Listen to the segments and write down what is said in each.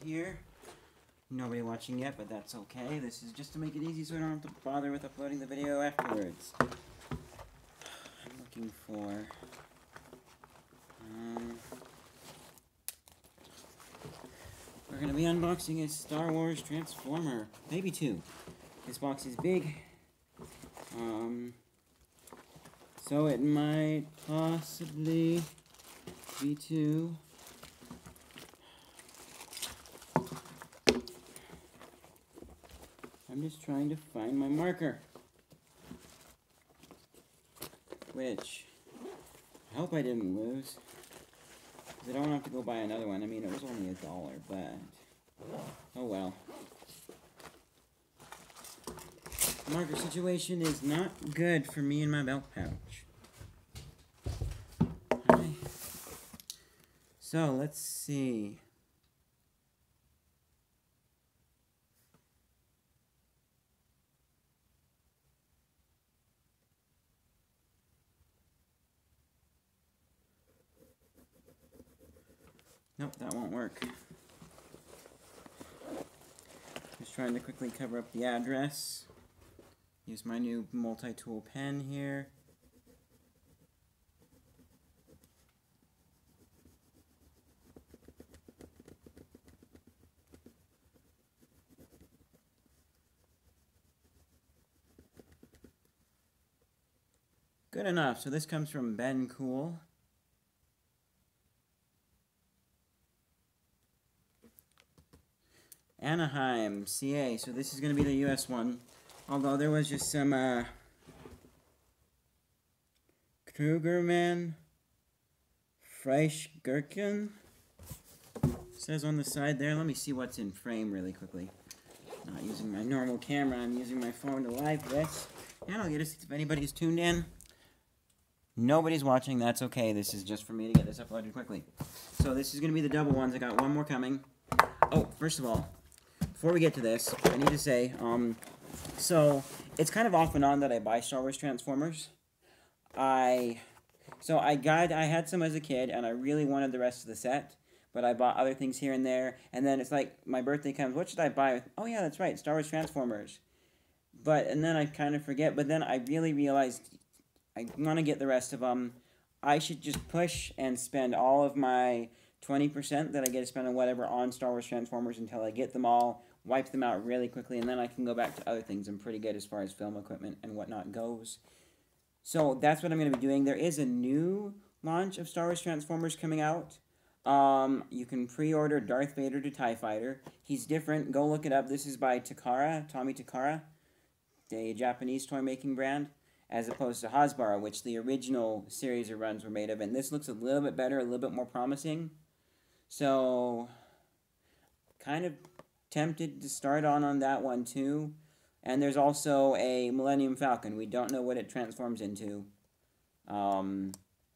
here. Nobody watching yet, but that's okay. This is just to make it easy so I don't have to bother with uploading the video afterwards. I'm looking for... we're going to be unboxing a Star Wars Transformer. Maybe two. This box is big. So it might possibly be two. I'm just trying to find my marker. Which, I hope I didn't lose. Because I don't want to have to go buy another one. I mean, it was only $1, but... oh well. The marker situation is not good for me and my belt pouch. Okay. So, let's see. Nope, that won't work. Just trying to quickly cover up the address. Use my new multi-tool pen here. Good enough. So this comes from Ben Cool. Anaheim, CA. So this is going to be the US one. Although there was just some Krugerman Freischgurken says on the side there. Let me see what's in frame really quickly. Not using my normal camera, I'm using my phone to live this. And I'll get to see if anybody's tuned in. Nobody's watching, that's okay. This is just for me to get this uploaded quickly. So this is going to be the double ones. I got one more coming. Oh, first of all, before we get to this, I need to say, so it's kind of off and on that I buy Star Wars Transformers. I had some as a kid, and I really wanted the rest of the set, but I bought other things here and there, and then it's like, my birthday comes, what should I buy? Oh yeah, that's right, Star Wars Transformers. And then I kind of forget, but then I really realized I want to get the rest of them. I should just push and spend all of my 20% that I get to spend on whatever on Star Wars Transformers until I get them all, wipe them out really quickly, and then I can go back to other things. I'm pretty good as far as film equipment and whatnot goes. So that's what I'm going to be doing. There is a new launch of Star Wars Transformers coming out. You can pre-order Darth Vader to TIE Fighter. He's different. Go look it up. This is by Takara, Tommy Takara, a Japanese toy-making brand, as opposed to Hasbara, which the original series of runs were made of. And this looks a little bit better, a little bit more promising. So, kind of tempted to start on that one too. And there's also a Millennium Falcon. We don't know what it transforms into. You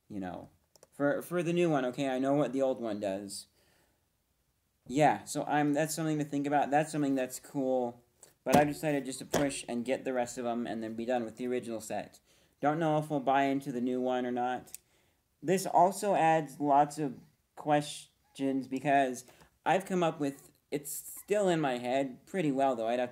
know, for the new one, okay, I know what the old one does. Yeah, so that's something to think about. That's something that's cool. But I decided just to push and get the rest of them and then be done with the original set. Don't know if we'll buy into the new one or not. This also adds lots of questions because I've come up with, it's still in my head pretty well though. I'm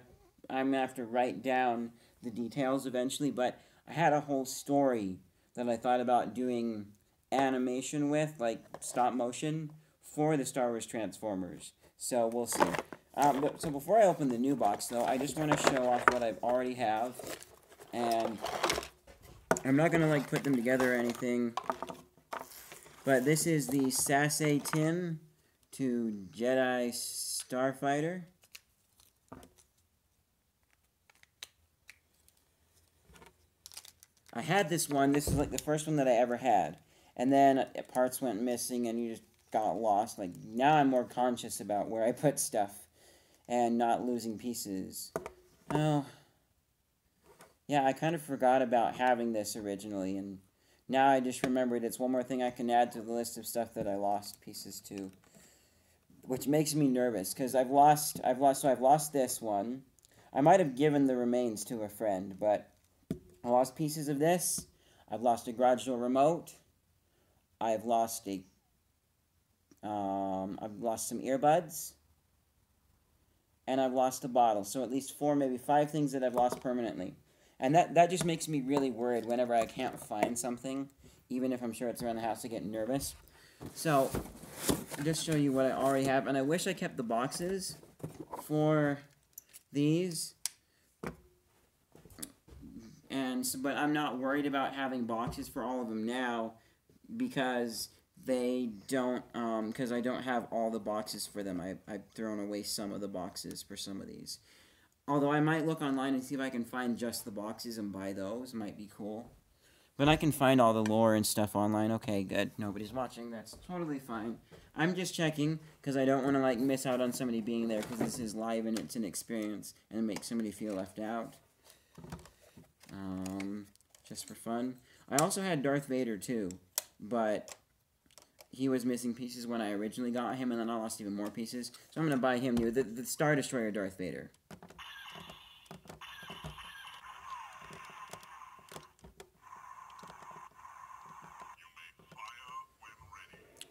going to have to write down the details eventually, but I had a whole story that I thought about doing animation with, like stop motion, for the Star Wars Transformers. So we'll see. So before I open the new box, though, I just want to show off what I already have. And I'm not going to, like, put them together or anything. But this is the Saesee tin to Jedi Starfighter. I had this one. This is, like, the first one that I ever had. And then parts went missing and you just got lost. Like, now I'm more conscious about where I put stuff and not losing pieces. Oh, yeah, I kind of forgot about having this originally, and now I just remembered it's one more thing I can add to the list of stuff that I lost pieces to, which makes me nervous, because I've lost this one. I might have given the remains to a friend, but I lost pieces of this. I've lost a garage door remote. I've lost some earbuds. and I've lost a bottle. So at least 4, maybe 5 things that I've lost permanently. And that just makes me really worried whenever I can't find something. Even if I'm sure it's around the house, I get nervous. So, I'll just show you what I already have. And I wish I kept the boxes for these. But I'm not worried about having boxes for all of them now because they don't, because I don't have all the boxes for them. I've thrown away some of the boxes for some of these. Although I might look online and see if I can find just the boxes and buy those. Might be cool. But I can find all the lore and stuff online. Okay, good. Nobody's watching. That's totally fine. I'm just checking because I don't want to like miss out on somebody being there because this is live and it's an experience and it makes somebody feel left out. Just for fun. I also had Darth Vader too, but he was missing pieces when I originally got him, and then I lost even more pieces. So I'm going to buy him new. The Star Destroyer Darth Vader.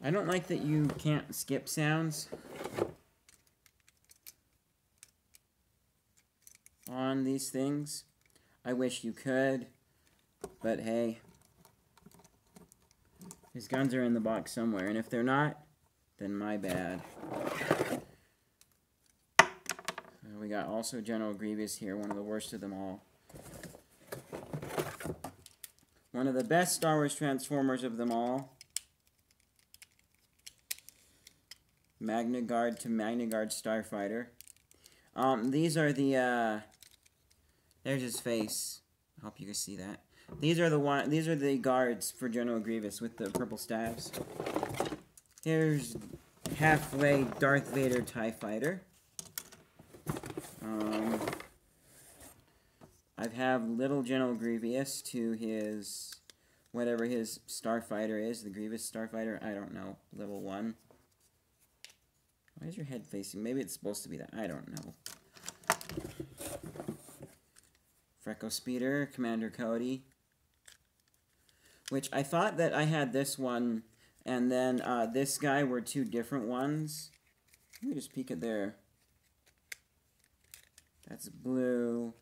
I don't like that you can't skip sounds on these things. I wish you could, but hey. His guns are in the box somewhere, and if they're not, then my bad. We got also General Grievous here, one of the worst of them all. One of the best Star Wars Transformers of them all. Magna Guard to Magna Guard Starfighter. These are the, there's his face. I hope you can see that. These are the guards for General Grievous with the purple staves. Here's halfway Darth Vader TIE Fighter. I have little General Grievous to his, whatever his Starfighter is, the Grievous Starfighter, I don't know, level 1. Why is your head facing? Maybe it's supposed to be that, I don't know. Freco Speeder, Commander Cody. Which I thought that I had this one, and then this guy were 2 different ones. Let me just peek at there. That's blue.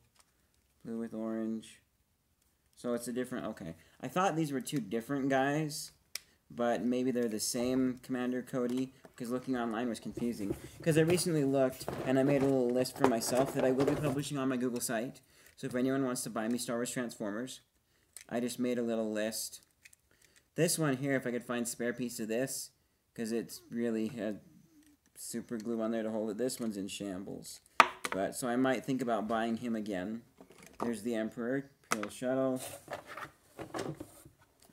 Blue with orange. So it's a different, okay. I thought these were 2 different guys, but maybe they're the same Commander Cody, because looking online was confusing. Because I recently looked, and I made a little list for myself that I will be publishing on my Google site. So if anyone wants to buy me Star Wars Transformers, I just made a little list. This one here, if I could find spare piece of this, because it's really had super glue on there to hold it. This one's in shambles. But so I might think about buying him again. There's the Emperor, Imperial Shuttle.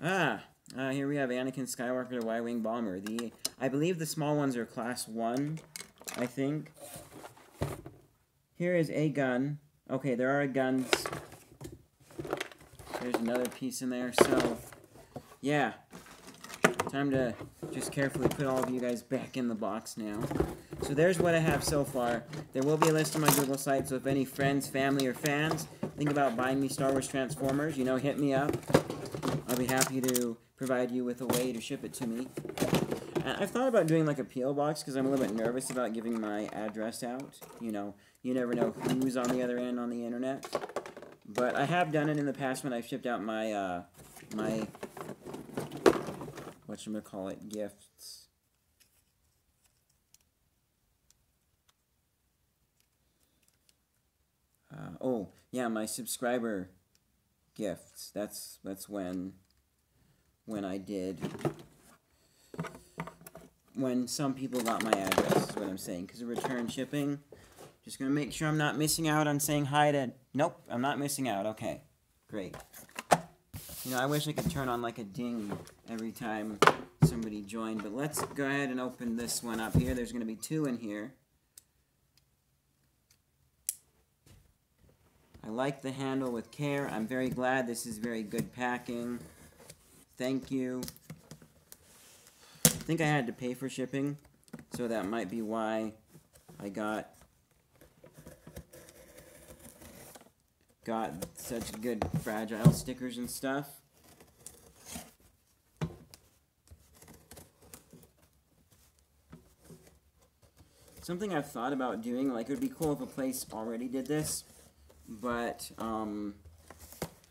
Here we have Anakin Skywalker, the Y-Wing Bomber. I believe the small ones are Class 1, I think. Here is a gun. Okay, there are guns. There's another piece in there, so yeah. Time to just carefully put all of you guys back in the box now. So there's what I have so far. There will be a list on my Google site, so if any friends, family, or fans think about buying me Star Wars Transformers, you know, hit me up. I'll be happy to provide you with a way to ship it to me. And I've thought about doing like a P.O. box because I'm a little bit nervous about giving my address out. You know, you never know who's on the other end on the internet. But I have done it in the past when I've shipped out my, whatchamacallit, gifts. Oh, yeah, my subscriber gifts. That's when I did. When some people got my address is what I'm saying. Because of return shipping. Just going to make sure I'm not missing out on saying hi to... Nope, I'm not missing out. Okay, great. You know, I wish I could turn on like a ding every time somebody joined. But let's go ahead and open this one up here. There's going to be 2 in here. I like the handle with care. I'm very glad. This is very good packing. Thank you. I think I had to pay for shipping, so that might be why I got such good fragile stickers and stuff. something I've thought about doing, like, it would be cool if a place already did this, but,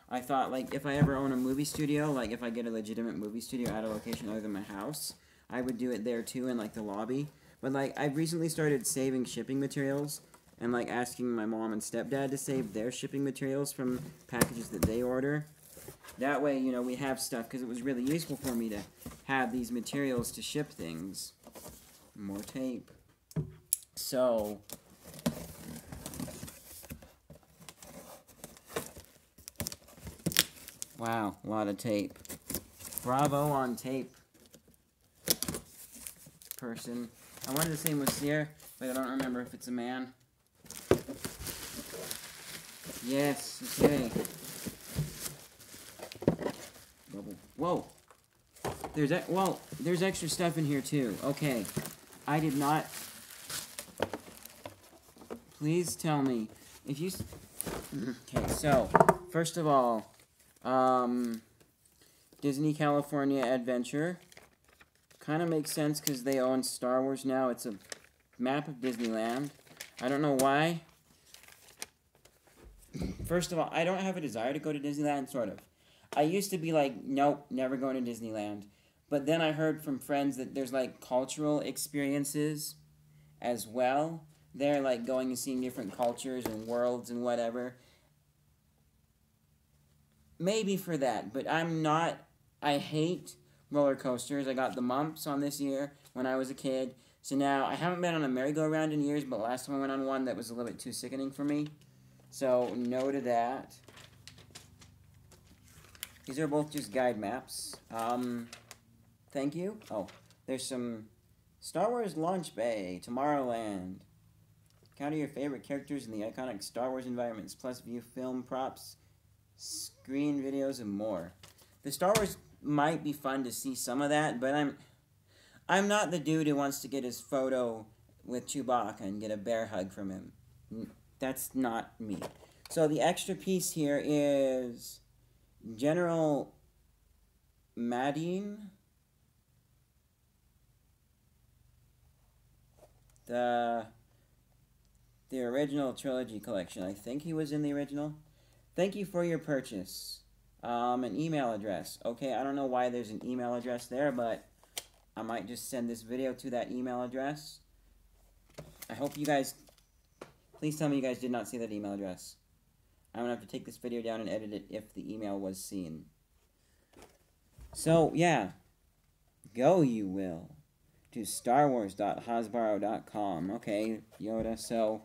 I thought, like, if I ever own a movie studio, like, if I get a legitimate movie studio at a location other than my house, I would do it there, too, in, like, the lobby. But, like, I've recently started saving shipping materials, and, like, asking my mom and stepdad to save their shipping materials from packages that they order. That way, you know, we have stuff, because it was really useful for me to have these materials to ship things. More tape. So, wow, a lot of tape. Bravo on tape, person. I wanted to say Monsieur, but I don't remember if it's a man. Yes, okay. Whoa. There's extra stuff in here too. Okay. I did not... Please tell me. If you... Okay, so, first of all, Disney California Adventure. Kind of makes sense because they own Star Wars now. It's a map of Disneyland. I don't know why. First of all, I don't have a desire to go to Disneyland, sort of. I used to be like, nope, never going to Disneyland. But then I heard from friends that there's, like, cultural experiences as well. They're, like, going and seeing different cultures and worlds and whatever. Maybe for that, but I'm not... I hate roller coasters. I got the mumps on this year when I was a kid. So now, I haven't been on a merry-go-round in years, but last time I went on one, that was a little bit too sickening for me. So, no to that. These are both just guide maps. Thank you. Oh, there's some Star Wars Launch Bay, Tomorrowland. Counter your favorite characters in the iconic Star Wars environments, plus view film props, screen videos, and more. The Star Wars might be fun to see some of that, but I'm not the dude who wants to get his photo with Chewbacca and get a bear hug from him. That's not me. So the extra piece here is General Madine. The original trilogy collection. I think he was in the original. Thank you for your purchase. An email address. Okay, I don't know why there's an email address there, but I might just send this video to that email address. I hope you guys... Please tell me you guys did not see that email address. I'm going to have to take this video down and edit it if the email was seen. So, yeah. Go you will. To starwars.hasbro.com. Okay, Yoda, so...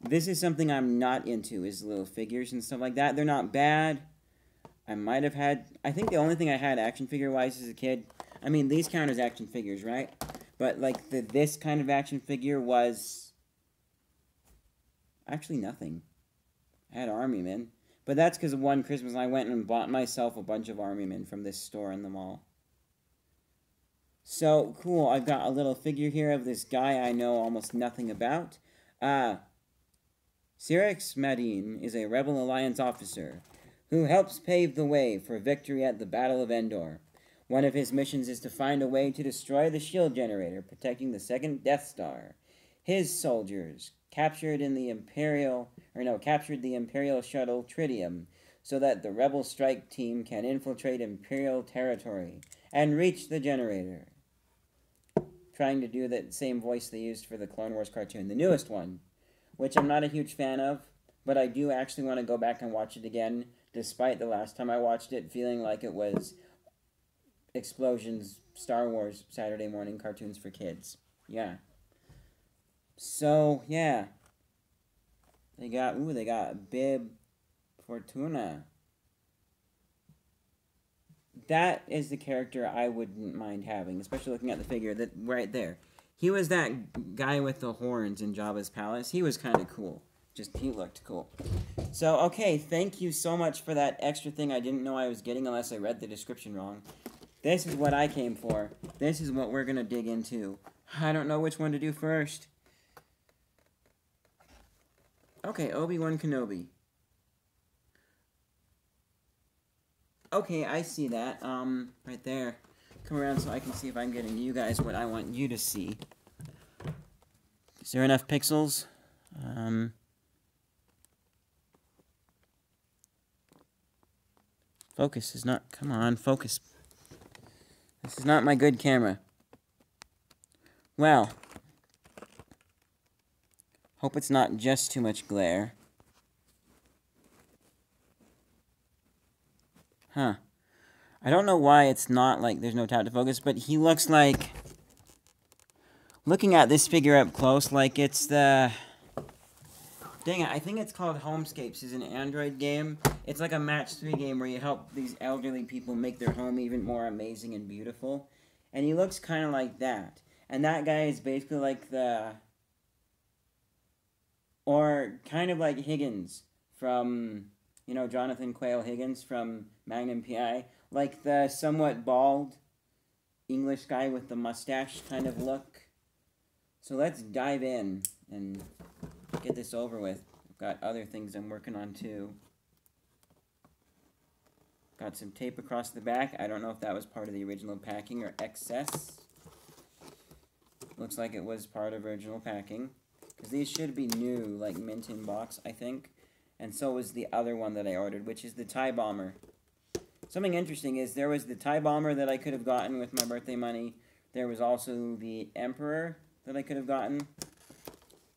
This is something I'm not into, is little figures and stuff like that. They're not bad. I might have had... I think the only thing I had action figure-wise as a kid... I mean, these count as action figures, right? But, like, this kind of action figure was... Actually, nothing. I had Army Men. But that's because one Christmas I went and bought myself a bunch of Army Men from this store in the mall. So, cool. I've got a little figure here of this guy I know almost nothing about. Sirix Madine is a Rebel Alliance officer who helps pave the way for victory at the Battle of Endor. One of his missions is to find a way to destroy the shield generator protecting the second Death Star. His soldiers captured the Imperial shuttle Tritium so that the Rebel strike team can infiltrate Imperial territory and reach the generator. Trying to do that same voice they used for the Clone Wars cartoon, the newest one, which I'm not a huge fan of, but I do actually want to go back and watch it again, despite the last time I watched it feeling like it was Explosions Star Wars Saturday morning cartoons for kids. Yeah. So, yeah. They got Bib Fortuna. That is the character I wouldn't mind having, especially looking at the figure that right there. He was that guy with the horns in Jabba's palace. He was kind of cool. He looked cool. So, okay, thank you so much for that extra thing I didn't know I was getting unless I read the description wrong. This is what I came for. This is what we're going to dig into. I don't know which one to do first. Okay, Obi-Wan Kenobi. Okay, I see that. Right there. Come around so I can see if I'm getting you guys what I want you to see. there enough pixels? Focus is not... Come on, focus. This is not my good camera. Well, hope it's not just too much glare. Huh. I don't know why it's not like there's no tap to focus, but he looks like... Looking at this figure up close, like it's the... Dang it, I think it's called Homescapes. It's an Android game. It's like a match 3 game where you help these elderly people make their home even more amazing and beautiful. And he looks kind of like that. And that guy is basically like the... Or kind of like Higgins from, you know, Jonathan Quayle Higgins from Magnum P.I. Like the somewhat bald English guy with the mustache kind of look. So let's dive in and get this over with. I've got other things I'm working on too. Got some tape across the back. I don't know if that was part of the original packing or excess. Looks like it was part of original packing. Because these should be new, like mint in box, I think. And so was the other one that I ordered, which is the TIE Bomber. Something interesting is there was the TIE Bomber that I could have gotten with my birthday money. There was also the Emperor that I could have gotten,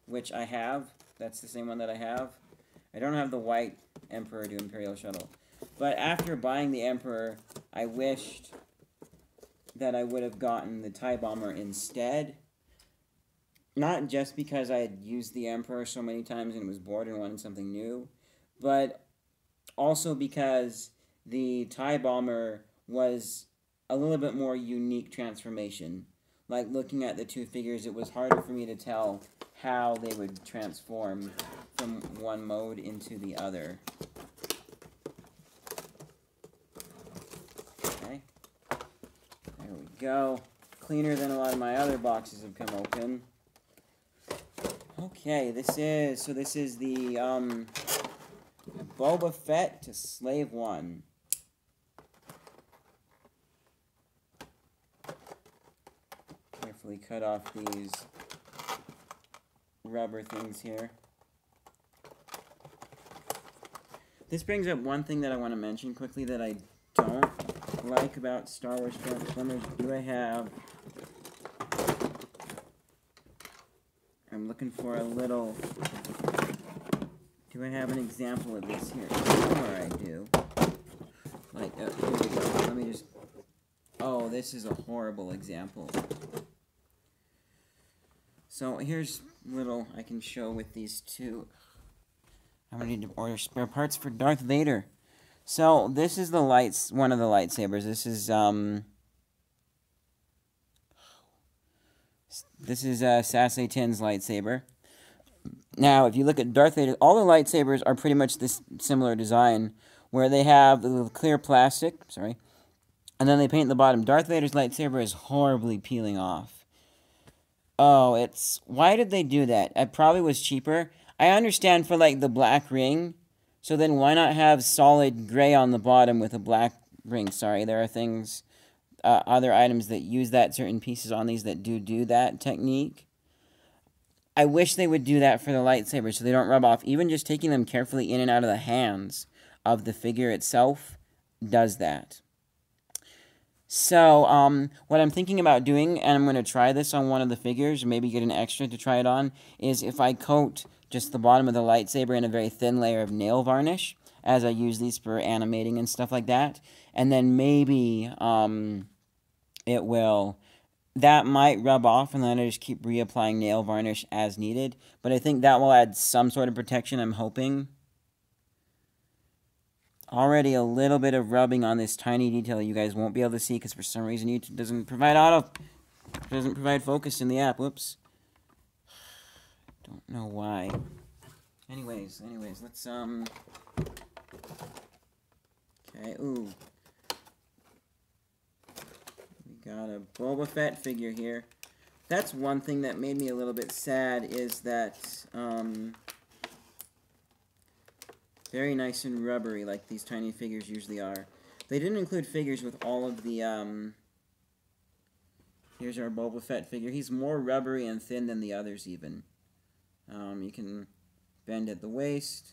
which I have. That's the same one that I have. I don't have the white Emperor to Imperial Shuttle. But after buying the Emperor, I wished that I would have gotten the TIE Bomber instead. Not just because I had used the Emperor so many times and was bored and wanted something new, but also because the TIE Bomber was a little bit more unique transformation. Like, looking at the two figures, it was harder for me to tell how they would transform from one mode into the other. Okay. There we go. Cleaner than a lot of my other boxes have come open. Okay, this is the, Boba Fett to Slave One. Carefully cut off these rubber things here. This brings up one thing that I want to mention quickly that I don't like about Star Wars Transformers. Do I have... I'm looking for a little... Do I have an example of this here? Somewhere I do. Like, here we go. Let me just... Oh, this is a horrible example. So here's little I can show with these two. I'm gonna need to order spare parts for Darth Vader. So this is the one of the lightsabers. This is Saesee Tinn's lightsaber. Now, if you look at Darth Vader, all the lightsabers are pretty much this similar design, where they have the little clear plastic, and then they paint the bottom. Darth Vader's lightsaber is horribly peeling off. Oh, why did they do that? It probably was cheaper. I understand for, like, the black ring, so then why not have solid gray on the bottom with a black ring? Sorry, there are things, other items that use that, certain pieces on these that do that technique. I wish they would do that for the lightsabers so they don't rub off. Even just taking them carefully in and out of the hands of the figure itself does that. So, what I'm thinking about doing, and I'm going to try this on one of the figures, maybe get an extra to try it on, is if I coat just the bottom of the lightsaber in a very thin layer of nail varnish, as I use these for animating and stuff like that, and then maybe, that might rub off, and then I just keep reapplying nail varnish as needed, but I think that will add some sort of protection, I'm hoping. Already a little bit of rubbing on this tiny detail you guys won't be able to see because for some reason YouTube doesn't provide focus in the app. Whoops. Don't know why. Anyways, let's okay, ooh. We got a Boba Fett figure here. That's one thing that made me a little bit sad is that very nice and rubbery, like these tiny figures usually are. They didn't include figures with all of the, here's our Boba Fett figure. He's more rubbery and thin than the others, even. You can bend at the waist,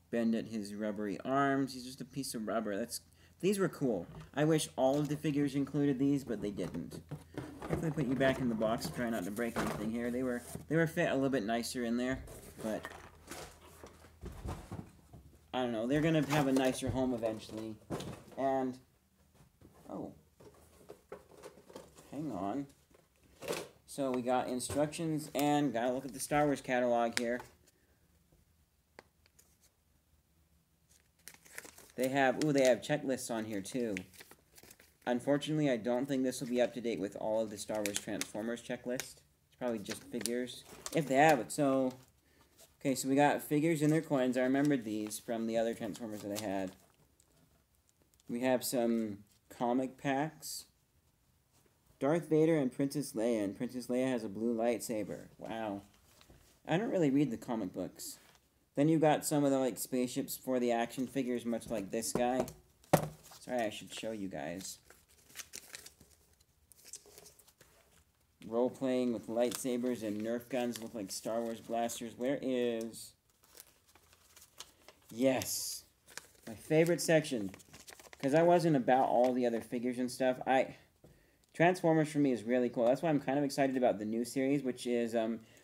bend at his rubbery arms. He's just a piece of rubber. These were cool. I wish all of the figures included these, but they didn't. Definitely put you back in the box. Try not to break anything here. They were fit a little bit nicer in there, but I don't know. They're gonna have a nicer home eventually. And oh, hang on. So we got instructions and gotta look at the Star Wars catalog here. They have checklists on here too. Unfortunately, I don't think this will be up to date with all of the Star Wars Transformers checklist. It's probably just figures, if they have it. So, okay, so we got figures and their coins. I remembered these from the other Transformers that I had. We have some comic packs. Darth Vader and Princess Leia, and Princess Leia has a blue lightsaber. Wow. I don't really read the comic books. Then you got some of the like spaceships for the action figures, much like this guy. Sorry, I should show you guys. Role-playing with lightsabers and Nerf guns look like Star Wars blasters. Where is... Yes! My favorite section. Because I wasn't about all the other figures and stuff. Transformers for me is really cool. That's why I'm kind of excited about the new series, which is...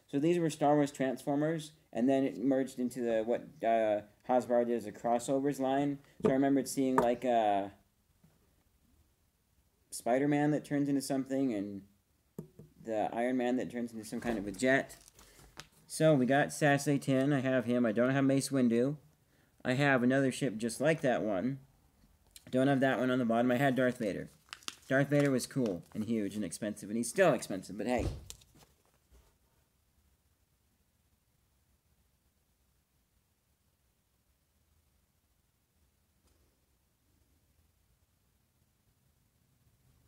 So these were Star Wars Transformers, and then it merged into what Hasbro did as a crossovers line. So I remembered seeing like Spider-Man that turns into something, and the Iron Man that turns into some kind of a jet. So we got Sasley 10. I have him. I don't have Mace Windu. I have another ship just like that one. I don't have that one on the bottom. I had Darth Vader. Darth Vader was cool and huge and expensive, and he's still expensive, but hey.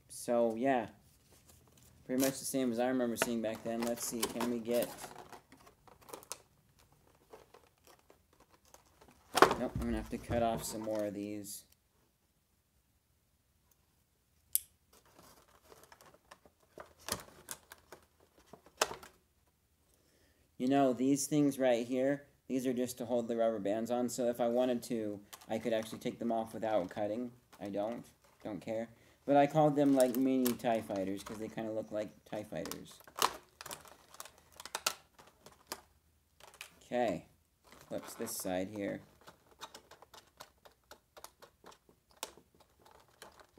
So, yeah. Pretty much the same as I remember seeing back then. Let's see, can we get... Nope, I'm going to have to cut off some more of these. You know, these things right here, these are just to hold the rubber bands on, so if I wanted to, I could actually take them off without cutting. I don't care. But I called them like mini TIE fighters because they kind of look like TIE fighters. Okay, flips this side here.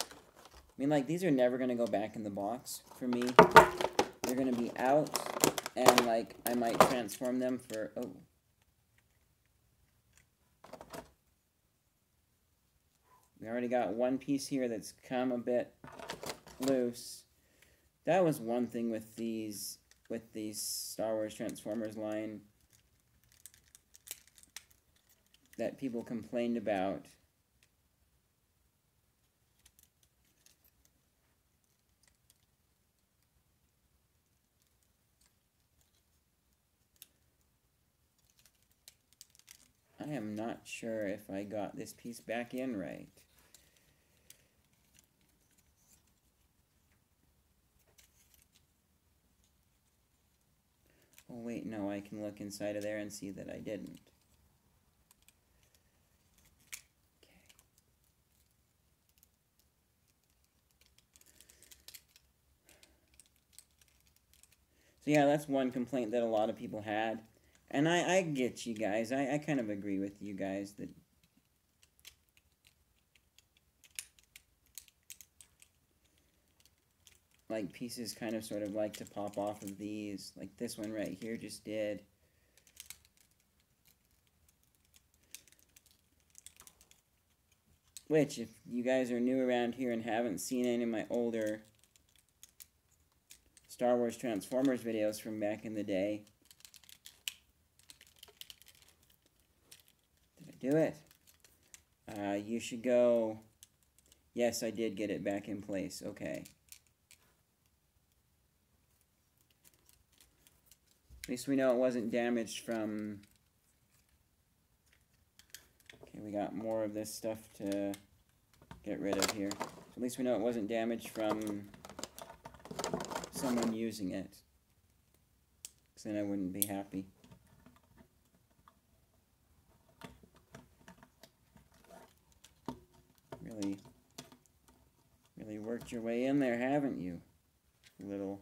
I mean, like, these are never going to go back in the box for me. They're going to be out, and, like, I might transform them for... Oh. We already got one piece here that's come a bit loose. That was one thing with these Star Wars Transformers line that people complained about. I am not sure if I got this piece back in right. Oh wait, no, I can look inside of there and see that I didn't. Okay. So yeah, that's one complaint that a lot of people had. And I get you guys. I kind of agree with you guys that like pieces kind of sort of like to pop off of these. Like this one right here just did. Which, if you guys are new around here and haven't seen any of my older Star Wars Transformers videos from back in the day, do it. You should go... Yes, I did get it back in place. Okay. At least we know it wasn't damaged from... Okay, we got more of this stuff to get rid of here. So at least we know it wasn't damaged from someone using it. because then I wouldn't be happy. Really worked your way in there, haven't you? Little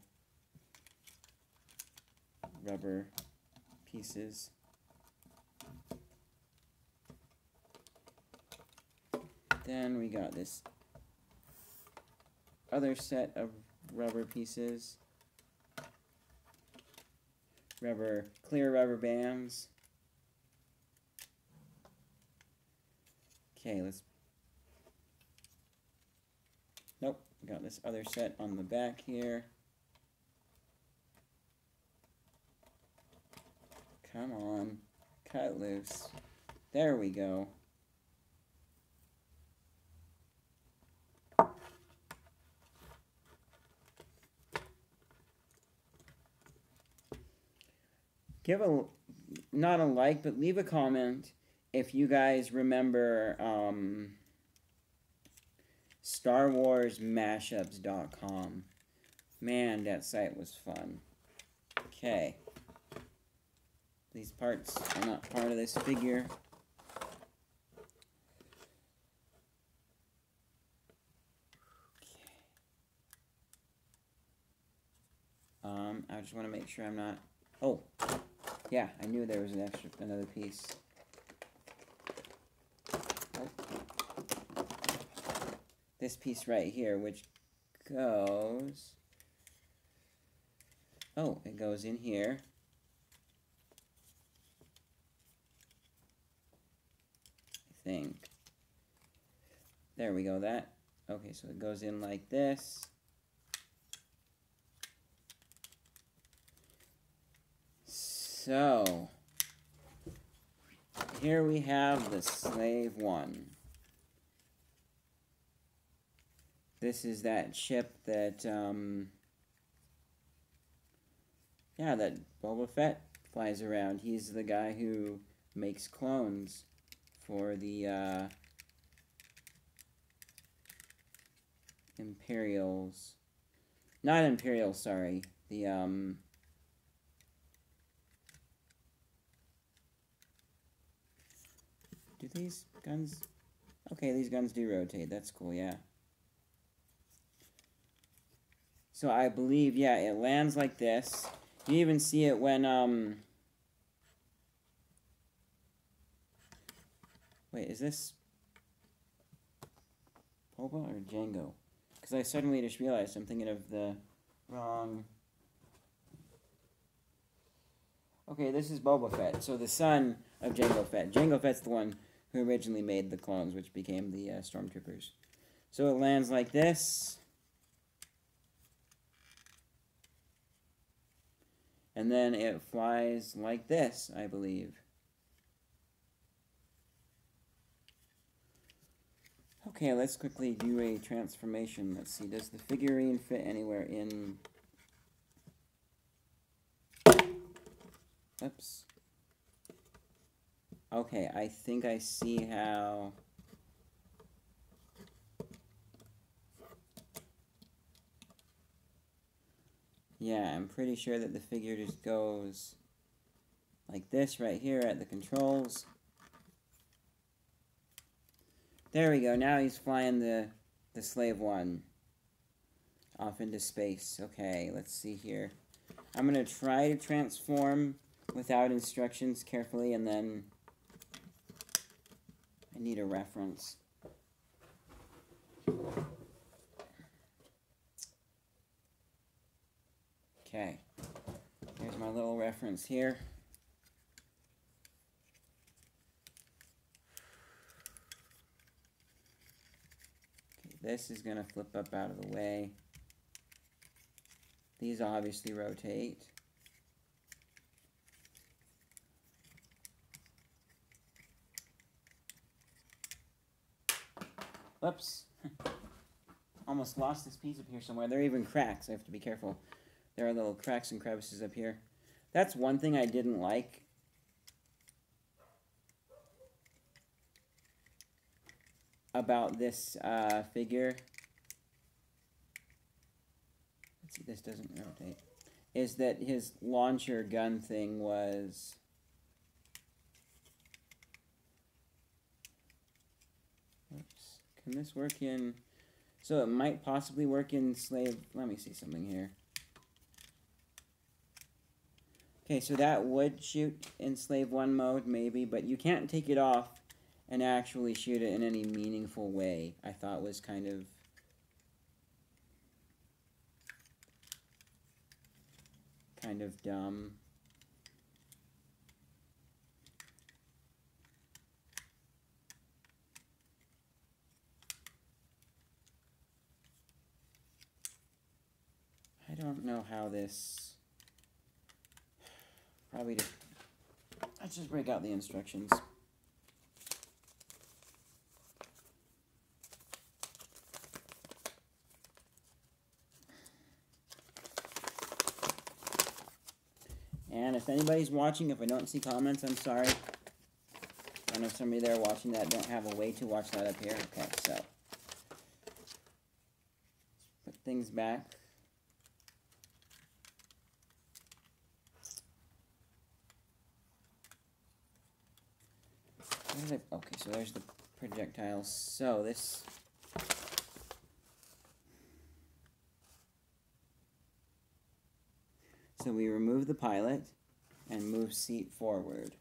rubber pieces. Then we got this other set of rubber pieces. Clear rubber bands. Okay, nope, got this other set on the back here. Come on, cut loose. There we go. Give not a like, but leave a comment if you guys remember StarWarsMashups.com. Man, that site was fun. Okay. These parts are not part of this figure. I just want to make sure I'm not... Oh, yeah, I knew there was another piece. Oh. This piece right here, which goes... Oh, it goes in here. I think. There we go, okay, so it goes in like this. So, here we have the Slave One. This is that ship that, yeah, that Boba Fett flies around. He's the guy who makes clones for the, Imperials. Not Imperials, sorry. The, do these guns... Okay, these guns do rotate. That's cool, yeah. So I believe, yeah, it lands like this. You even see it when, Wait, is this Boba or Jango? Because I suddenly just realized I'm thinking of the wrong... Okay, this is Boba Fett. So the son of Jango Fett. Jango Fett's the one who originally made the clones, which became the Stormtroopers. So it lands like this. And then it flies like this, I believe. Okay, let's quickly do a transformation. Let's see, does the figurine fit anywhere in... Oops. Okay, I think I see how... Yeah, I'm pretty sure that the figure just goes like this right here at the controls. There we go, now he's flying the Slave One off into space. Okay, let's see here. I'm going to try to transform without instructions carefully, and then I need a reference. Okay, here's my little reference here. Okay, this is going to flip up out of the way. These obviously rotate. Whoops. Almost lost this piece up here somewhere. There are even cracks. I have to be careful. There are little cracks and crevices up here. That's one thing I didn't like. About this figure. Let's see, this doesn't rotate. is that his launcher gun thing was... Oops. Can this work in... So it might possibly work in Slave... Let me see something here. Okay, so that would shoot in Slave 1 mode, maybe, but you can't take it off and actually shoot it in any meaningful way. I thought was kind of dumb. I don't know how this... Probably just... Let's just break out the instructions. And if anybody's watching, if I don't see comments, I'm sorry. I know somebody there watching that don't have a way to watch that up here. Okay, so put things back. Okay, so there's the projectile. So this... So we remove the pilot and move seat forward.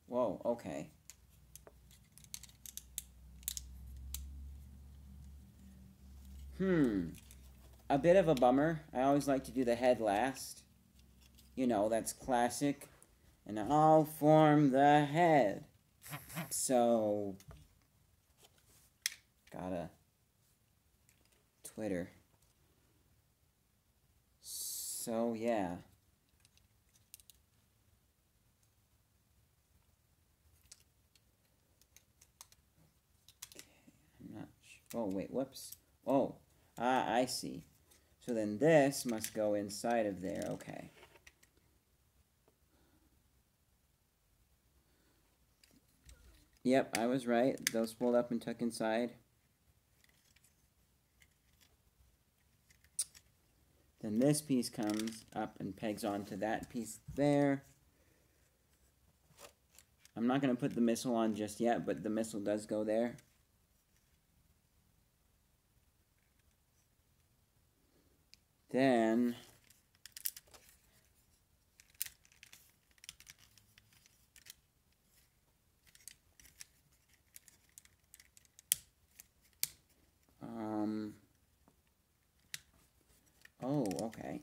Whoa, okay. A bit of a bummer. I always like to do the head last. You know, that's classic. And I'll form the head. So, gotta Twitter. So, yeah. Oh, wait, whoops. Oh, I see. So then this must go inside of there. Okay. Yep, I was right. Those fold up and tuck inside. Then this piece comes up and pegs onto that piece there. I'm not going to put the missile on just yet, but the missile does go there. Then oh, okay.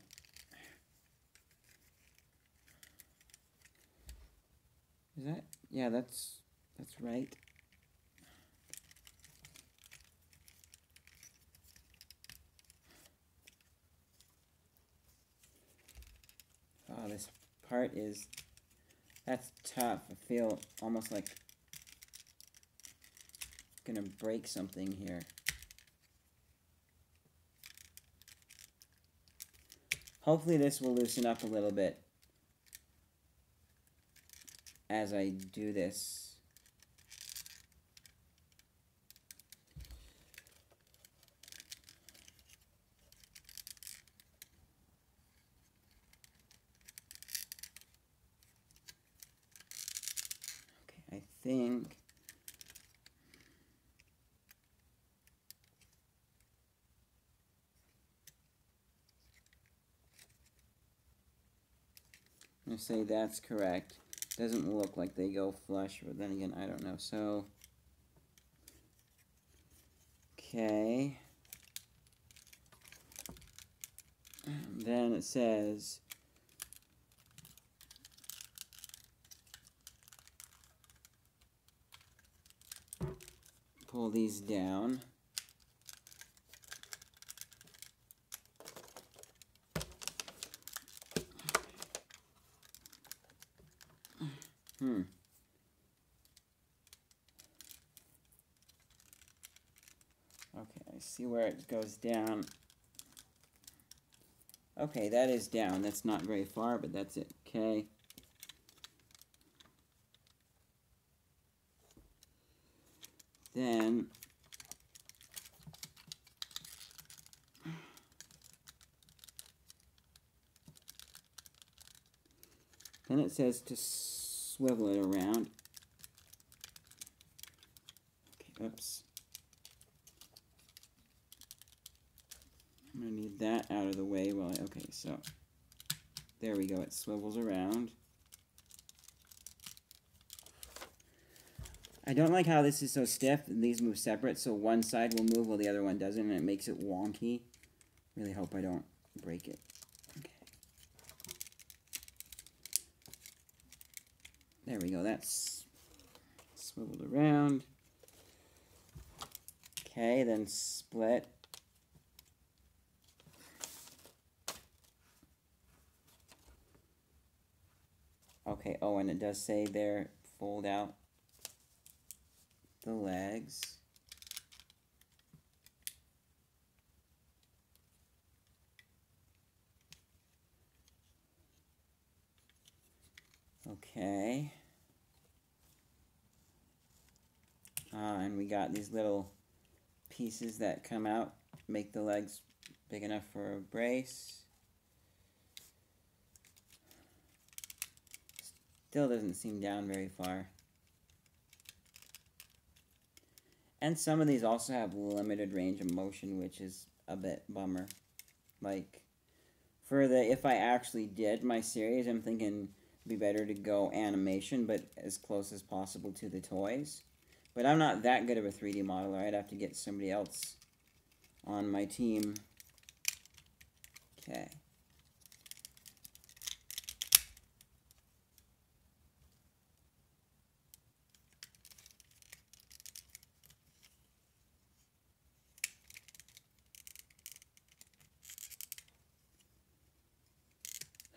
Is that? Yeah, that's right. Oh, this part is, that's tough. I feel almost like I'm gonna break something here. Hopefully this will loosen up a little bit as I do this. Okay, I think I'm gonna say that's correct. Doesn't look like they go flush, but then again, I don't know. So, okay. Then it says pull these down. Okay, I see where it goes down. Okay, that is down. That's not very far, but that's it. Okay. Then it says to swivel it around. Okay, oops. I'm going to need that out of the way while okay, so there we go. It swivels around. I don't like how this is so stiff and these move separate, so one side will move while the other one doesn't, and it makes it wonky. Really hope I don't break it. Okay. There we go. That's swiveled around. Okay, then split. Okay, oh, and it does say there, fold out the legs. Okay. And we got these little pieces that come out, make the legs big enough for a brace. Still doesn't seem down very far. And some of these also have limited range of motion, which is a bit bummer. Like, for the, if I actually did my series, I'm thinking it'd be better to go animation, but as close as possible to the toys. But I'm not that good of a 3D modeler. I'd have to get somebody else on my team. Okay.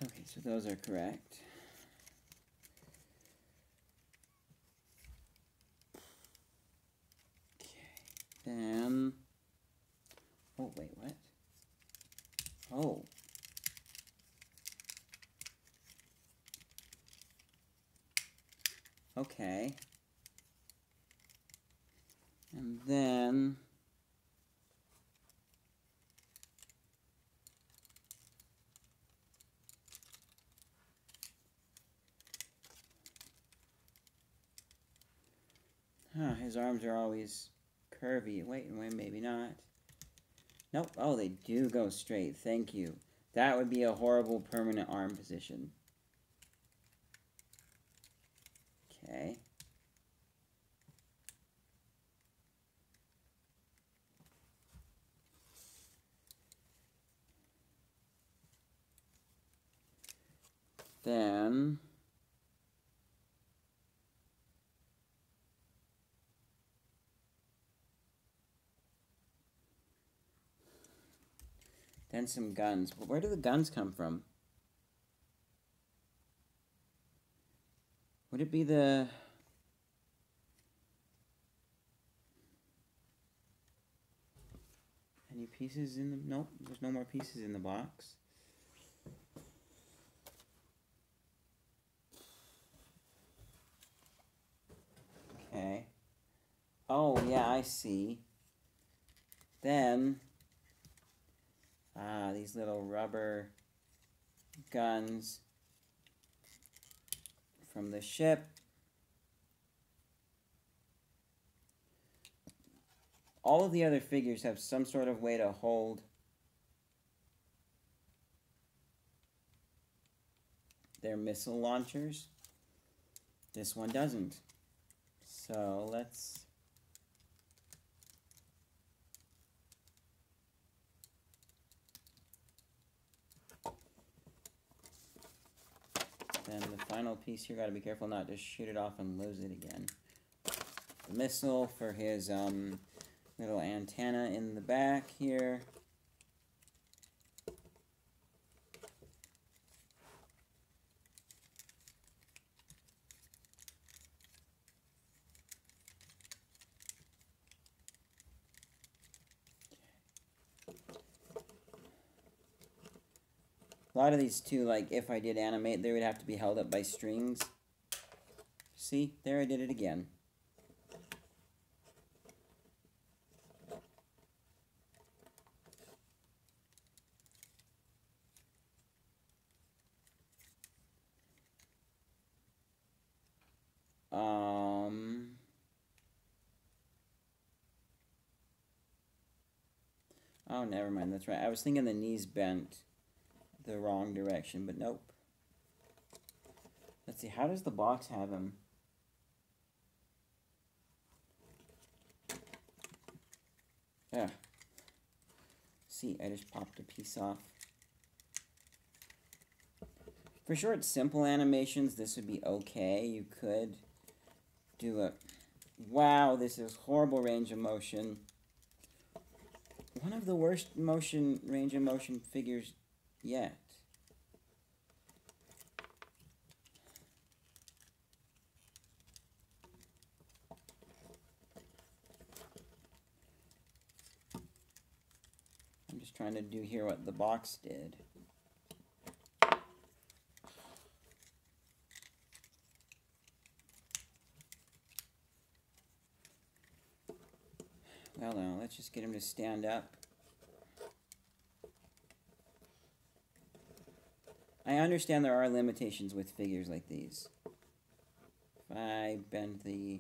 Okay, so those are correct. Okay, then... Oh, wait, what? Oh. Okay. And then... Huh, his arms are always curvy. Wait, maybe not. Nope. Oh, they do go straight. Thank you. That would be a horrible permanent arm position. Okay. Then... Then some guns. Where do the guns come from? Would it be the... Any pieces in the... Nope, there's no more pieces in the box. Okay. Oh, yeah, I see. Then... these little rubber guns from the ship. All of the other figures have some sort of way to hold their missile launchers. This one doesn't. So let's... Then the final piece here, gotta be careful not to shoot it off and lose it again. The missile for his little antenna in the back here. A lot of these too, like if I did animate, they would have to be held up by strings. See, there I did it again. Oh, never mind. That's right. I was thinking the knees bent the wrong direction, but nope. Let's see. How does the box have him? Yeah. See, I just popped a piece off. For short, simple animations, this would be okay. You could do a... Wow, this is horrible range of motion. One of the worst range of motion figures yet. I'm just trying to do here what the box did. Well, now, let's just get him to stand up. I understand there are limitations with figures like these. If I bend the...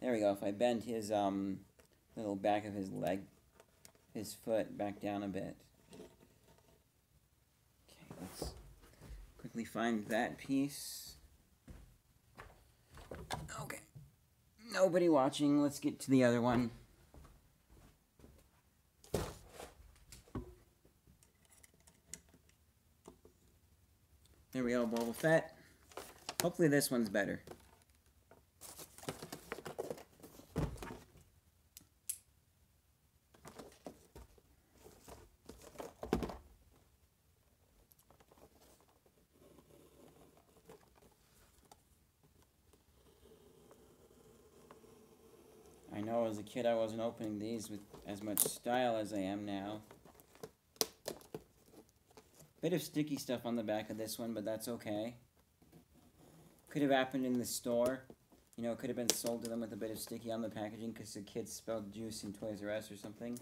There we go. If I bend his little back of his leg, his foot back down a bit. Okay, let's quickly find that piece. Okay. Nobody watching. Let's get to the other one. There we go, Boba Fett. Hopefully this one's better. I know as a kid I wasn't opening these with as much style as I am now. Bit of sticky stuff on the back of this one, but that's okay. Could have happened in the store. You know, it could have been sold to them with a bit of sticky on the packaging because the kids spilled juice in Toys R Us or something.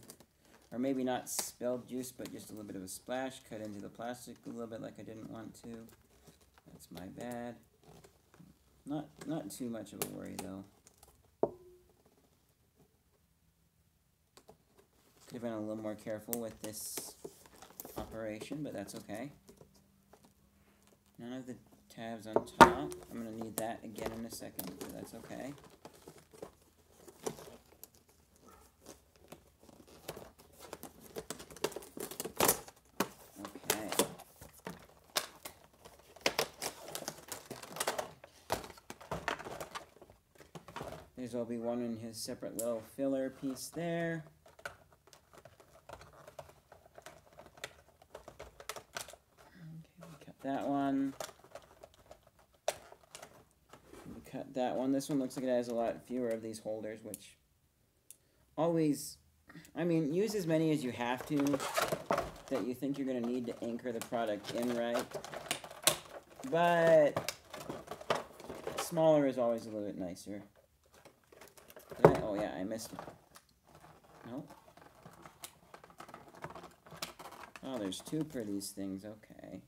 Or maybe not spilled juice, but just a little bit of a splash cut into the plastic a little bit like I didn't want to. That's my bad. Not too much of a worry, though. Could have been a little more careful with this operation, but that's okay. None of the tabs on top. I'm going to need that again in a second, but that's okay. Okay. There's Obi-Wan in his separate little filler piece there. That one. We cut that one. This one looks like it has a lot fewer of these holders, which always, I mean, use as many as you have to that you think you're going to need to anchor the product in right. But smaller is always a little bit nicer. Oh yeah, I missed it. Nope. Oh, there's two for these things. Okay.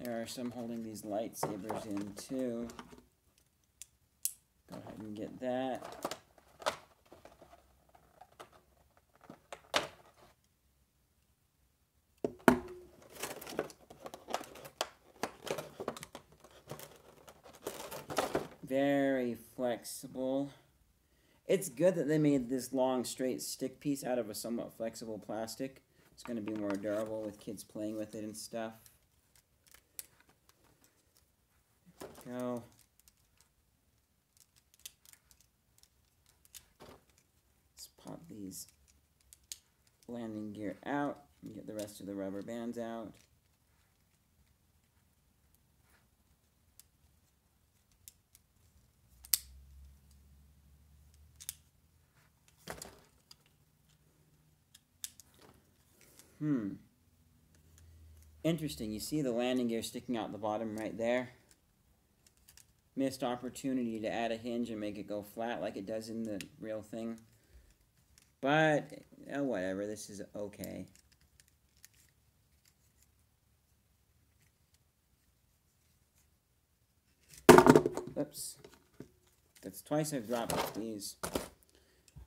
There are some holding these lightsabers in too. Go ahead and get that. Very flexible. It's good that they made this long straight stick piece out of a somewhat flexible plastic. It's going to be more durable with kids playing with it and stuff. Go. Let's pop these landing gear out and get the rest of the rubber bands out. Interesting. You see the landing gear sticking out the bottom right there? Missed opportunity to add a hinge and make it go flat like it does in the real thing. But, whatever. This is okay. Oops. That's twice I've dropped these.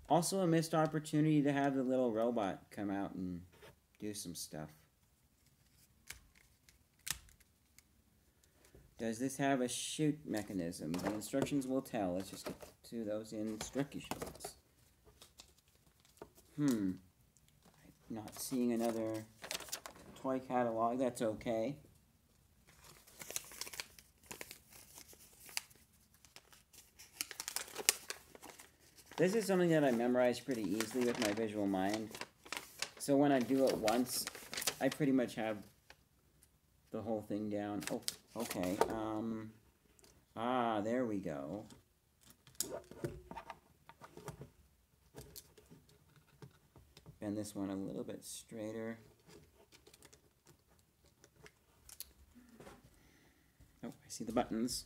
Also a missed opportunity to have the little robot come out and do some stuff. Does this have a shoot mechanism? The instructions will tell. Let's just get to those instructions. I'm not seeing another toy catalog. That's okay. This is something that I memorize pretty easily with my visual mind. So when I do it once, I pretty much have the whole thing down. Oh, okay. There we go. Bend this one a little bit straighter. Oh, I see the buttons.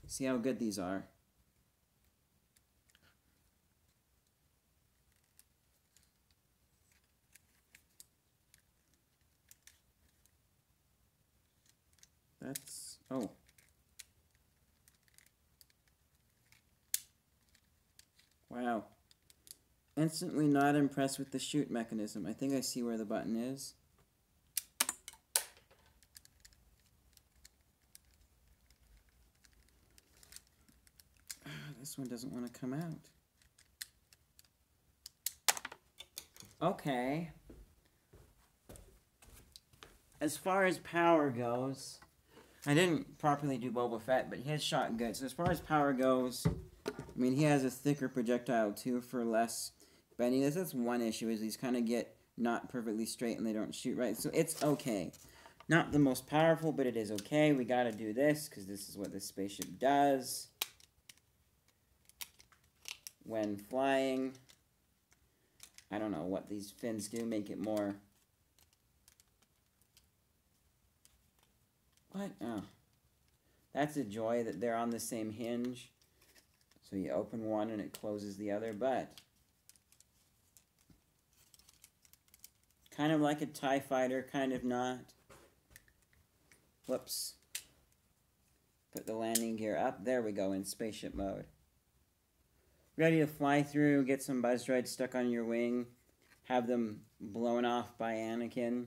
See how good these are. Oh. Wow. Instantly not impressed with the shoot mechanism. I think I see where the button is. This one doesn't want to come out. Okay. As far as power goes, I didn't properly do Boba Fett, but his shot good. So as far as power goes, I mean, he has a thicker projectile too for less bendiness. That's one issue, is these kind of get not perfectly straight and they don't shoot right. So it's okay. Not the most powerful, but it is okay. We got to do this because this is what this spaceship does when flying. I don't know what these fins do. Make it more... What? Oh. That's a joy that they're on the same hinge. So you open one and it closes the other, but... kind of like a TIE fighter, kind of not. Whoops. Put the landing gear up. There we go, in spaceship mode. Ready to fly through, get some buzz droids stuck on your wing, have them blown off by Anakin.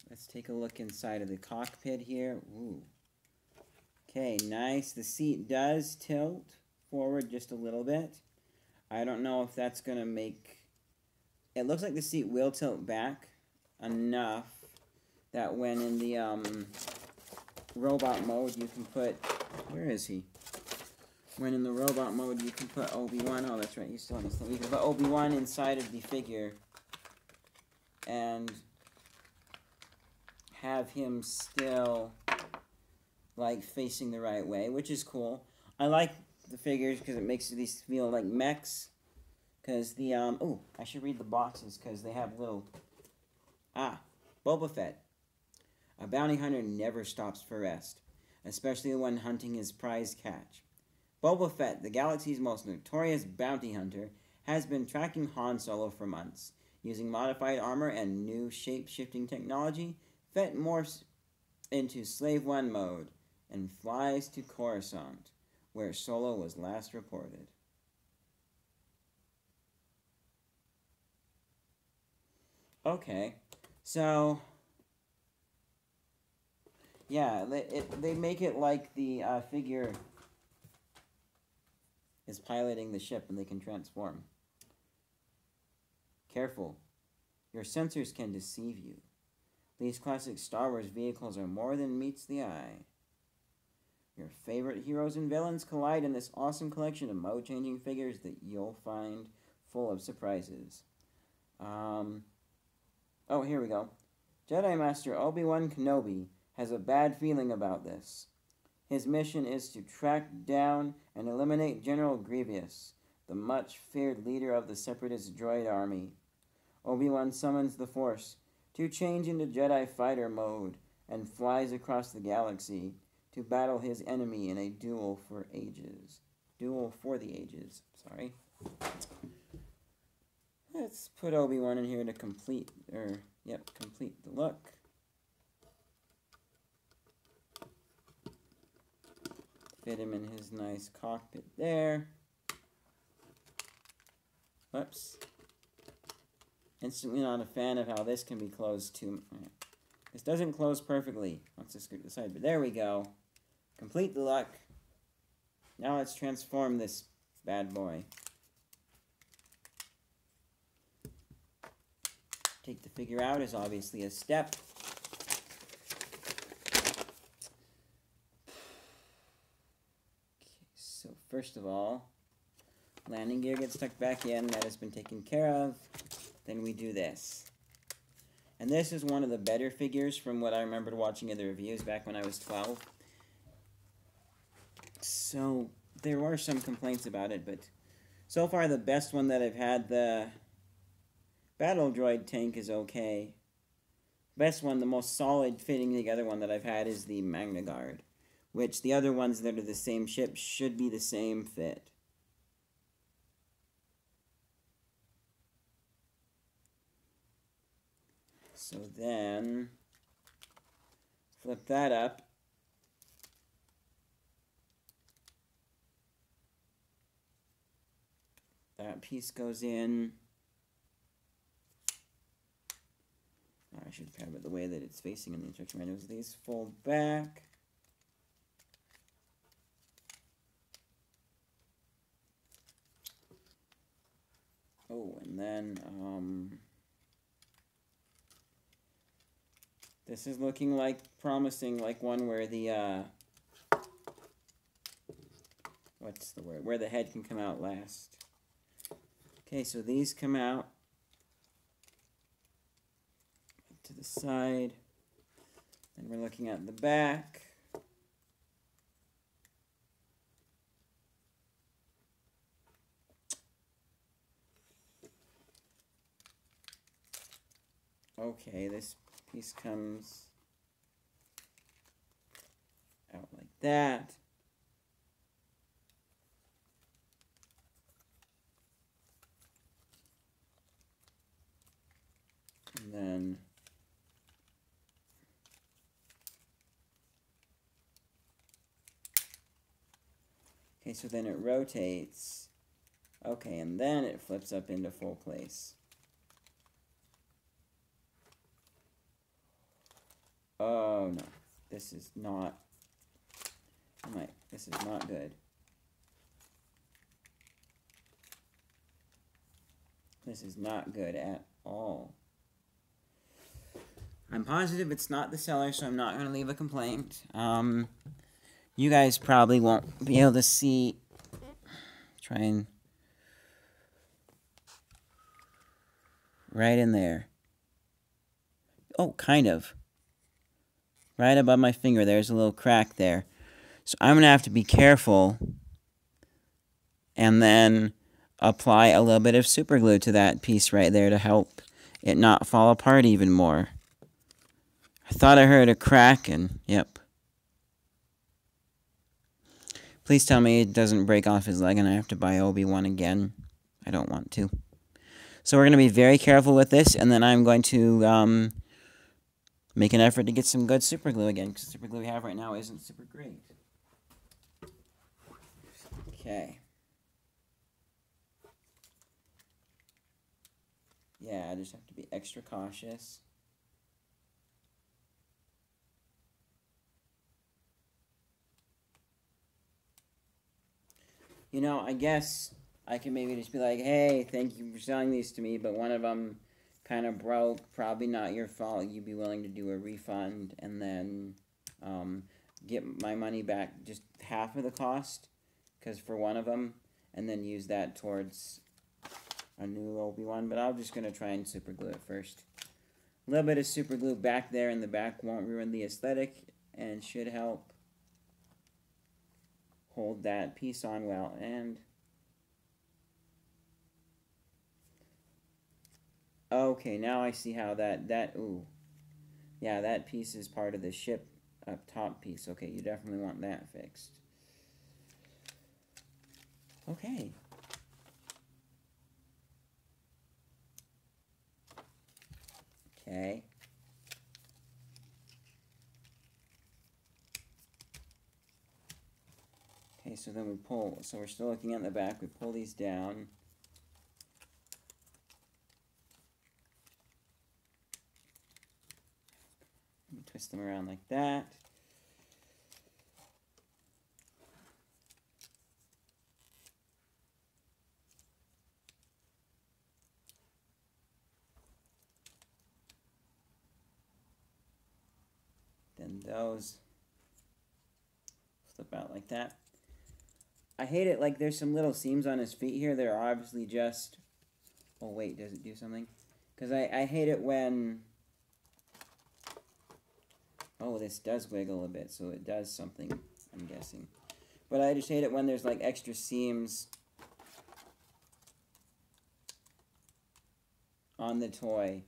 Let's take a look inside of the cockpit here. Ooh. Okay, nice. The seat does tilt forward just a little bit. I don't know if that's going to make... It looks like the seat will tilt back enough that when in the robot mode you can put... Where is he? When in the robot mode you can put Obi-Wan. Oh, that's right. He's still on this thing. You can put Obi-Wan inside of the figure and have him still like facing the right way, which is cool. I like the figures because it makes these feel like mechs. Because the oh, I should read the boxes because they have little... Boba Fett. A bounty hunter never stops for rest, especially when hunting his prized catch. Boba Fett, the galaxy's most notorious bounty hunter, has been tracking Han Solo for months. Using modified armor and new shape-shifting technology, Fett morphs into Slave One mode and flies to Coruscant, where Solo was last reported. Okay, so... yeah, they make it like the figure is piloting the ship and they can transform. Careful. Your sensors can deceive you. These classic Star Wars vehicles are more than meets the eye. Your favorite heroes and villains collide in this awesome collection of mode-changing figures that you'll find full of surprises. Oh, here we go. Jedi Master Obi-Wan Kenobi has a bad feeling about this. His mission is to track down and eliminate General Grievous, the much-feared leader of the Separatist droid army. Obi-Wan summons the Force to change into Jedi fighter mode and flies across the galaxy to battle his enemy in a duel for ages. Duel for the ages, sorry. Let's put Obi-Wan in here to complete the look. Fit him in his nice cockpit there. Whoops. Instantly not a fan of how this can be closed too. This doesn't close perfectly once I scoot to the side, but there we go. Complete the look. Now let's transform this bad boy. Take the figure out is obviously a step. Okay, so first of all, landing gear gets tucked back in. That has been taken care of. Then we do this. And this is one of the better figures from what I remembered watching other reviews back when I was 12. So there were some complaints about it, but so far the best one that I've had, the Battle Droid tank, is okay. Best one, the most solid fitting together one that I've had is the Magna Guard, which the other ones that are the same ship should be the same fit. So then, flip that up. That piece goes in. I should have it the way that it's facing in the instruction manuals. These fold back. Oh, and then, this is looking like promising, like one where the, what's the word? Where the head can come out last. Okay, so these come out to the side. Then we're looking at the back. Okay, this piece comes out like that. And then okay, so then it rotates. Okay, and then it flips up into full place. Oh no, this is not. Oh my, this is not good. This is not good at all. I'm positive it's not the seller, so I'm not going to leave a complaint. You guys probably won't be able to see. Try and right in there. Oh, kind of. Right above my finger, there's a little crack there. So I'm going to have to be careful and then apply a little bit of super glue to that piece right there to help it not fall apart even more. I thought I heard a crack and, yep. Please tell me it doesn't break off his leg and I have to buy Obi-Wan again. I don't want to. So we're going to be very careful with this, and then I'm going to make an effort to get some good super glue again, because the super glue we have right now isn't super great. Okay. Yeah, I just have to be extra cautious. You know, I guess I can maybe just be like, hey, thank you for selling these to me, but one of them kind of broke, probably not your fault. You'd be willing to do a refund and then get my money back, just half of the cost, because for one of them, and then use that towards a new Obi-Wan. But I'm just going to try and super glue it first. A little bit of super glue back there in the back won't ruin the aesthetic and should help hold that piece on well. And Okay, now I see how ooh. Yeah, that piece is part of the ship up top piece. Okay, you definitely want that fixed. Okay. Okay. Okay, so then we pull, so we're still looking at the back, we pull these down. We twist them around like that. Then those flip out like that. I hate it, like there's some little seams on his feet here. They're obviously just, oh wait, does it do something? Because I hate it when, oh, this does wiggle a bit, so it does something, I'm guessing. But I just hate it when there's like extra seams on the toy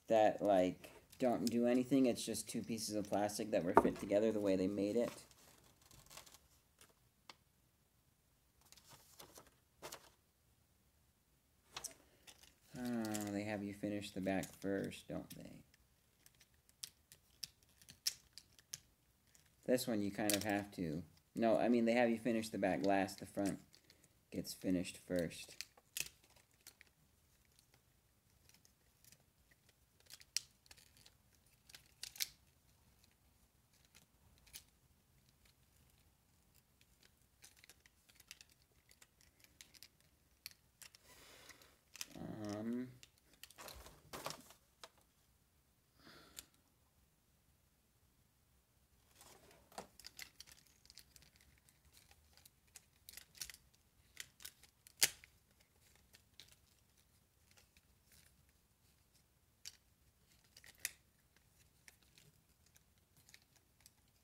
that like don't do anything. It's just two pieces of plastic that were fit together the way they made it. Oh, they have you finish the back first, don't they? This one you kind of have to. No, I mean they have you finish the back last. The front gets finished first.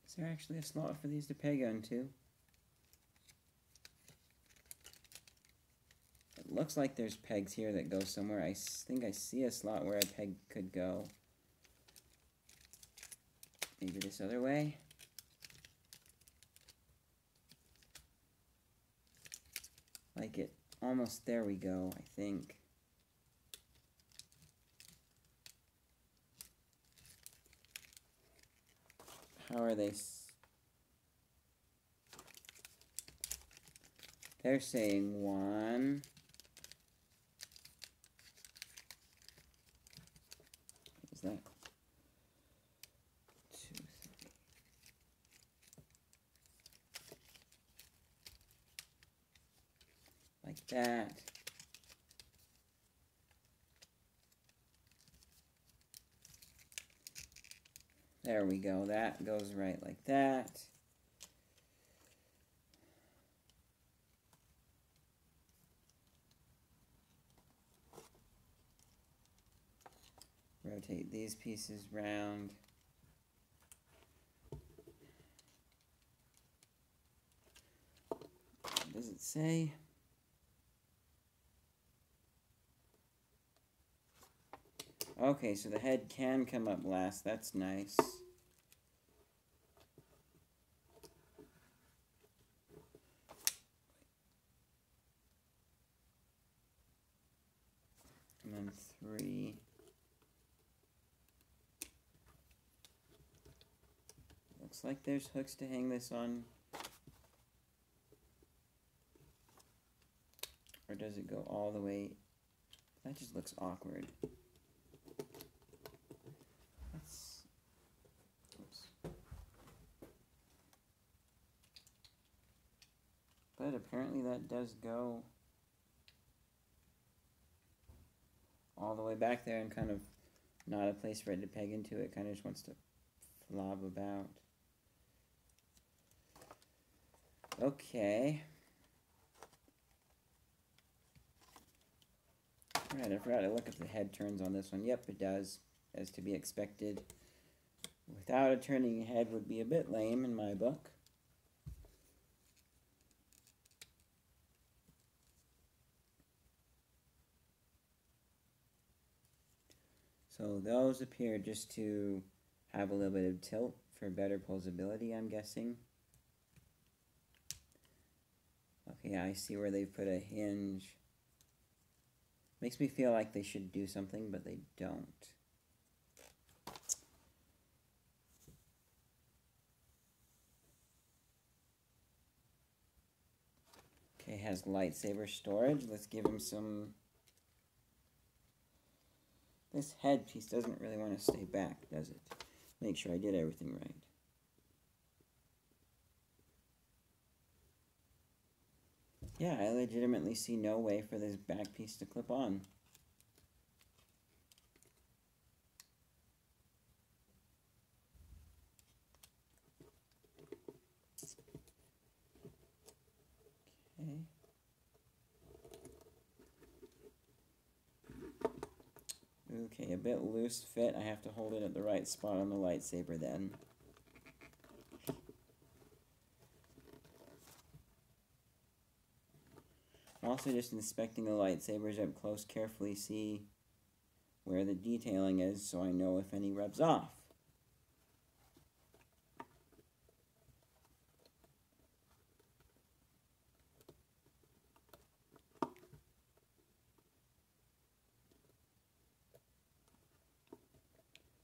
Is there actually a slot for these to peg onto? It looks like there's pegs here that go somewhere. I think I see a slot where a peg could go. Maybe this other way? Like it. Almost there we go, I think. How are they? They're saying 1. What is that? 2, 3. Like that. There we go. That goes right like that. Rotate these pieces round. What does it say? Okay, so the head can come up last. That's nice. And then 3. Looks like there's hooks to hang this on. Or does it go all the way? That just looks awkward. But apparently that does go all the way back there and kind of not a place for it to peg into. It kind of just wants to flob about. Okay. Alright, I forgot to look if the head turns on this one. Yep, it does, as to be expected. Without a turning head would be a bit lame in my book. So those appear just to have a little bit of tilt for better posability, I'm guessing. Okay, I see where they put a hinge. Makes me feel like they should do something, but they don't. Okay, has lightsaber storage. Let's give him some... This headpiece doesn't really want to stay back, does it? Make sure I did everything right. Yeah, I legitimately see no way for this back piece to clip on. Okay. Okay, a bit loose fit. I have to hold it at the right spot on the lightsaber then. Also, just inspecting the lightsabers up close, carefully see where the detailing is so I know if any rubs off.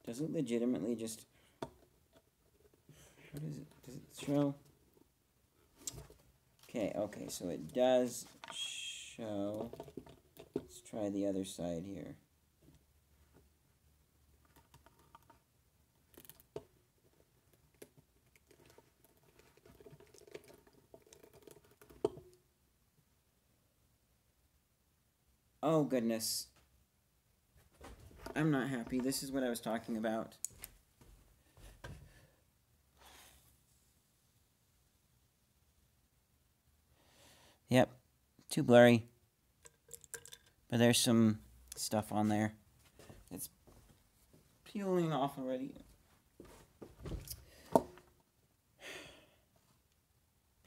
Does it legitimately just... How does it show? Okay, so it does show. Let's try the other side here. Oh, goodness. I'm not happy. This is what I was talking about. Yep, too blurry. But there's some stuff on there. It's peeling off already.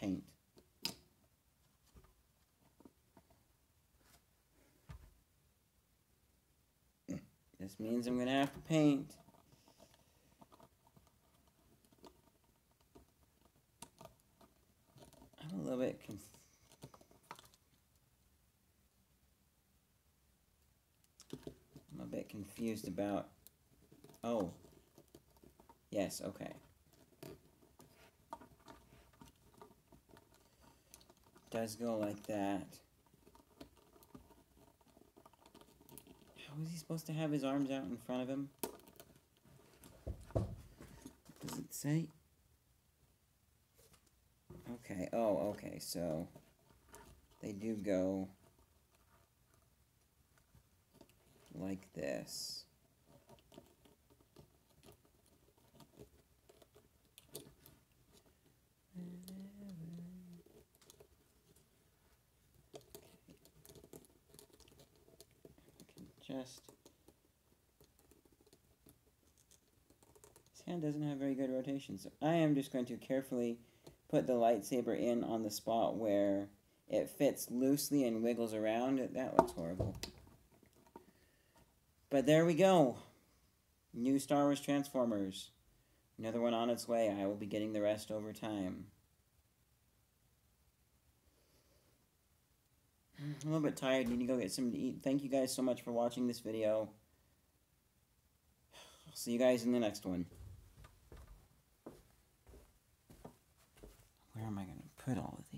Paint. This means I'm gonna have to paint. I'm a little bit confused about... Oh. Yes, okay. Does go like that. How is he supposed to have his arms out in front of him? Does it say? Okay, oh, okay, so they do go like this. Just... His hand doesn't have very good rotation, so I am just going to carefully put the lightsaber in on the spot where it fits loosely and wiggles around. That looks horrible. But there we go. New Star Wars Transformers. Another one on its way. I will be getting the rest over time. I'm a little bit tired. Need to go get something to eat. Thank you guys so much for watching this video. I'll see you guys in the next one. Where am I going to put all of these?